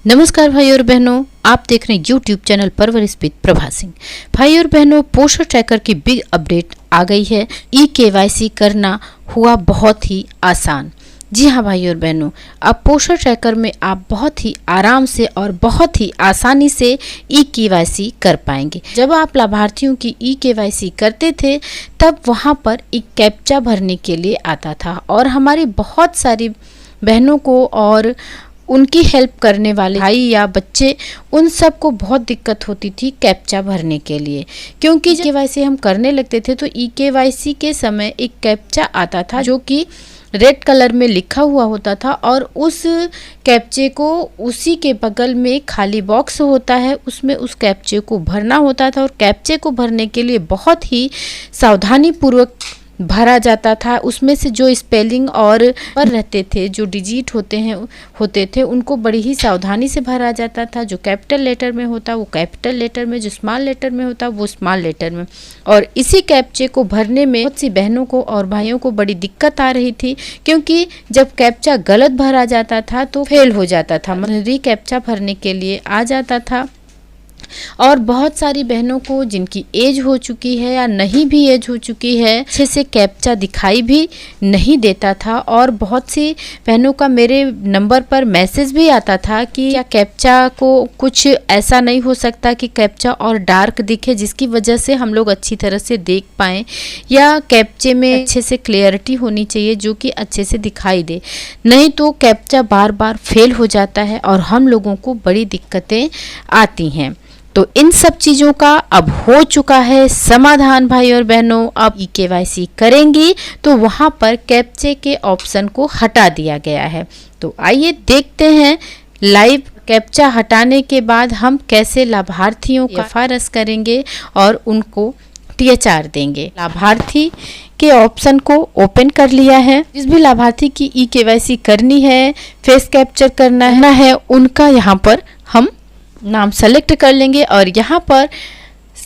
नमस्कार भाई और बहनों, आप देख रहे हैं YouTube चैनल परवरिश विद प्रभा सिंह। भाई और बहनों, पोस्टर ट्रैकर की बिग अपडेट आ गई है। KYC करना हुआ बहुत ही आसान। जी हाँ भाई और बहनों, अब पोस्टर ट्रैकर में आप बहुत ही आराम से और बहुत ही आसानी से KYC कर पाएंगे। जब आप लाभार्थियों की KYC करते थे तब वहाँ पर एक कैप्चा भरने के लिए आता था और हमारी बहुत सारी बहनों को और उनकी हेल्प करने वाले भाई या बच्चे, उन सब को बहुत दिक्कत होती थी कैप्चा भरने के लिए, क्योंकि KYC हम करने लगते थे तो KYC के समय एक कैप्चा आता था जो कि रेड कलर में लिखा हुआ होता था और उस कैप्चे को उसी के बगल में खाली बॉक्स होता है, उसमें उस कैप्चे को भरना होता था और कैप्चे को भरने के लिए बहुत ही सावधानी पूर्वक भरा जाता था। उसमें से जो स्पेलिंग और पर रहते थे, जो डिजिट होते थे उनको बड़ी ही सावधानी से भरा जाता था। जो कैपिटल लेटर में होता वो कैपिटल लेटर में, जो स्मॉल लेटर में होता वो स्मॉल लेटर में। और इसी कैप्चे को भरने में बहुत सी बहनों को और भाइयों को बड़ी दिक्कत आ रही थी, क्योंकि जब कैप्चा गलत भरा जाता था तो फेल हो जाता था, री कैप्चा भरने के लिए आ जाता था। और बहुत सारी बहनों को जिनकी एज हो चुकी है या नहीं भी एज हो चुकी है, अच्छे से कैप्चा दिखाई भी नहीं देता था। और बहुत सी बहनों का मेरे नंबर पर मैसेज भी आता था कि क्या कैप्चा को कुछ ऐसा नहीं हो सकता कि कैप्चा और डार्क दिखे, जिसकी वजह से हम लोग अच्छी तरह से देख पाएँ, या कैप्चे में अच्छे से क्लियरिटी होनी चाहिए जो कि अच्छे से दिखाई दे, नहीं तो कैप्चा बार बार फेल हो जाता है और हम लोगों को बड़ी दिक्कतें आती हैं। तो इन सब चीज़ों का अब हो चुका है समाधान भाई और बहनों। अब KYC करेंगी तो वहाँ पर कैप्चे के ऑप्शन को हटा दिया गया है। तो आइए देखते हैं लाइव कैप्चा हटाने के बाद हम कैसे लाभार्थियों का FRS करेंगे और उनको THR देंगे। लाभार्थी के ऑप्शन को ओपन कर लिया है। जिस भी लाभार्थी की KYC करनी है, फेस कैप्चर करना है, उनका यहाँ पर हम नाम सेलेक्ट कर लेंगे और यहाँ पर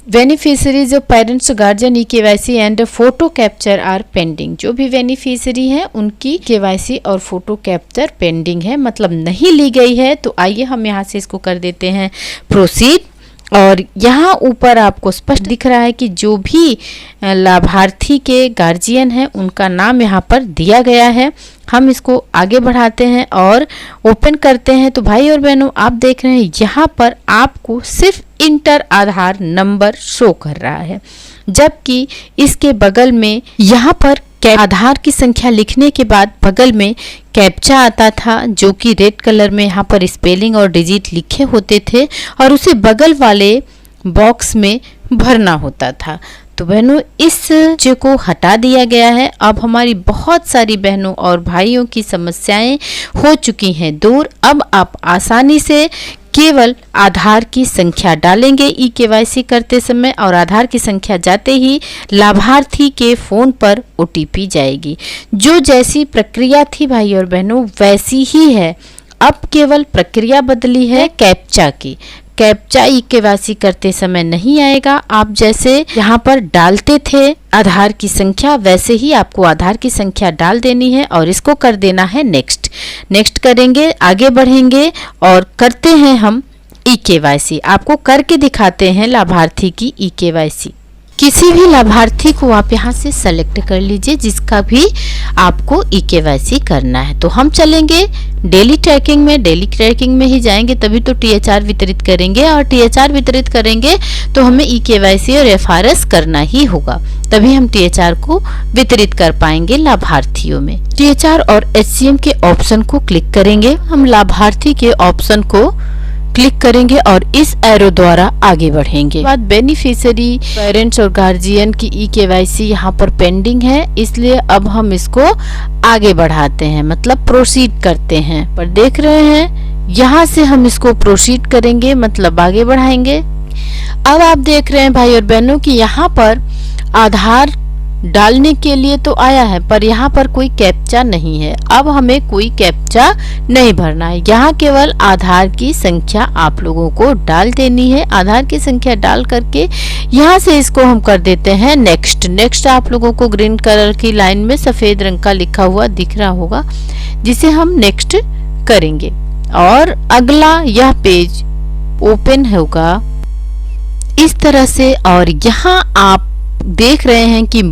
beneficiaries parents guardian KYC and photo capture are pending. जो भी बेनिफिशियरी हैं उनकी KYC और फोटो कैप्चर पेंडिंग है, मतलब नहीं ली गई है। तो आइए हम यहाँ से इसको कर देते हैं प्रोसीड। और यहाँ ऊपर आपको स्पष्ट दिख रहा है कि जो भी लाभार्थी के गार्जियन हैं उनका नाम यहाँ पर दिया गया है। हम इसको आगे बढ़ाते हैं और ओपन करते हैं। तो भाई और बहनों, आप देख रहे हैं यहाँ पर आपको सिर्फ इंटर आधार नंबर शो कर रहा है, जबकि इसके बगल में यहाँ पर आधार की संख्या लिखने के बाद बगल में कैप्चा आता था, जो कि रेड कलर में यहाँ पर स्पेलिंग और डिजिट लिखे होते थे और उसे बगल वाले बॉक्स में भरना होता था। तो बहनों, इस चीज़ को हटा दिया गया है। अब हमारी बहुत सारी बहनों और भाइयों की समस्याएं हो चुकी हैं दूर। अब आप आसानी से केवल आधार की संख्या डालेंगे KYC करते समय और आधार की संख्या जाते ही लाभार्थी के फ़ोन पर OTP जाएगी। जो जैसी प्रक्रिया थी भाई और बहनों वैसी ही है, अब केवल प्रक्रिया बदली है कैप्चा की। कैप्चा KYC करते समय नहीं आएगा। आप जैसे यहाँ पर डालते थे आधार की संख्या, वैसे ही आपको आधार की संख्या डाल देनी है और इसको कर देना है नेक्स्ट करेंगे, आगे बढ़ेंगे और करते हैं हम KYC। आपको करके दिखाते हैं लाभार्थी की KYC। किसी भी लाभार्थी को आप यहाँ से सेलेक्ट कर लीजिए जिसका भी आपको KYC करना है। तो हम चलेंगे डेली ट्रैकिंग में, डेली ट्रैकिंग में ही जाएंगे तभी तो THR वितरित करेंगे, और THR वितरित करेंगे तो हमें KYC और FRS करना ही होगा, तभी हम THR को वितरित कर पाएंगे लाभार्थियों में। THR और HCM के ऑप्शन को क्लिक करेंगे, हम लाभार्थी के ऑप्शन को क्लिक करेंगे और इस एरो द्वारा आगे बढ़ेंगे। बाद बेनिफिशियरी पेरेंट्स और गार्जियन की KYC यहाँ पर पेंडिंग है, इसलिए अब हम इसको आगे बढ़ाते हैं, मतलब प्रोसीड करते हैं। पर देख रहे हैं यहाँ से हम इसको प्रोसीड करेंगे, मतलब आगे बढ़ाएंगे। अब आप देख रहे हैं भाई और बहनों कि यहाँ पर आधार डालने के लिए तो आया है, पर यहाँ पर कोई कैप्चा नहीं है। अब हमें कोई कैप्चा नहीं भरना है, यहाँ केवल आधार की संख्या आप लोगों को डाल देनी है। आधार की संख्या डाल करके यहाँ से इसको हम कर देते हैं नेक्स्ट। आप लोगों को ग्रीन कलर की लाइन में सफेद रंग का लिखा हुआ दिख रहा होगा, जिसे हम नेक्स्ट करेंगे। और अगला यह पेज ओपन होगा इस तरह से। और यहाँ आप देख रहे हैं कि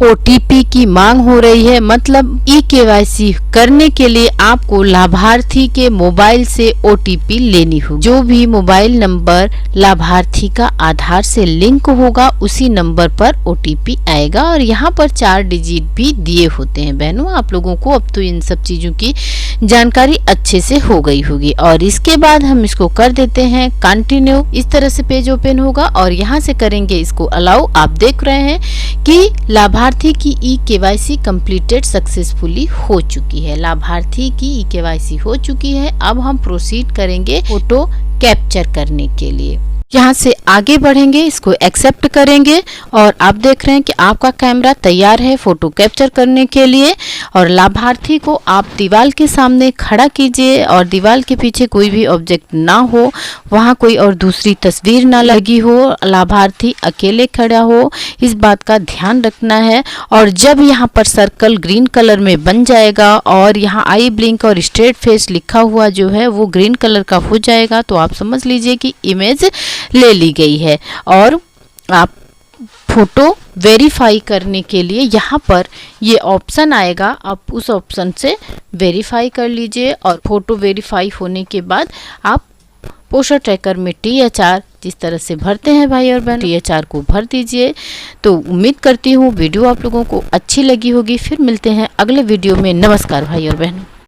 OTP की मांग हो रही है, मतलब eKYC करने के लिए आपको लाभार्थी के मोबाइल से OTP लेनी होगी। जो भी मोबाइल नंबर लाभार्थी का आधार से लिंक होगा उसी नंबर पर OTP आएगा और यहाँ पर 4 डिजिट भी दिए होते हैं। बहनों, आप लोगों को अब तो इन सब चीजों की जानकारी अच्छे से हो गई होगी। और इसके बाद हम इसको कर देते हैं कंटिन्यू। इस तरह से पेज ओपन होगा और यहाँ से करेंगे इसको अलाउ। आप देख रहे हैं कि लाभार्थी की eKYC कंप्लीटेड सक्सेसफुली हो चुकी है। लाभार्थी की eKYC हो चुकी है। अब हम प्रोसीड करेंगे फोटो कैप्चर करने के लिए। यहाँ से आगे बढ़ेंगे, इसको एक्सेप्ट करेंगे और आप देख रहे हैं कि आपका कैमरा तैयार है फोटो कैप्चर करने के लिए। और लाभार्थी को आप दीवार के सामने खड़ा कीजिए और दीवार के पीछे कोई भी ऑब्जेक्ट ना हो, वहाँ कोई और दूसरी तस्वीर ना लगी हो, लाभार्थी अकेले खड़ा हो, इस बात का ध्यान रखना है। और जब यहाँ पर सर्कल ग्रीन कलर में बन जाएगा और यहाँ आई ब्लिंक और स्ट्रेट फेस लिखा हुआ जो है वो ग्रीन कलर का हो जाएगा, तो आप समझ लीजिए कि इमेज ले ली गई है। और आप फोटो वेरीफाई करने के लिए यहाँ पर ये ऑप्शन आएगा, आप उस ऑप्शन से वेरीफाई कर लीजिए। और फोटो वेरीफाई होने के बाद आप पोस्टर ट्रैकर में THR जिस तरह से भरते हैं भाई और बहन, THR को भर दीजिए। तो उम्मीद करती हूँ वीडियो आप लोगों को अच्छी लगी होगी। फिर मिलते हैं अगले वीडियो में। नमस्कार भाई और बहनों।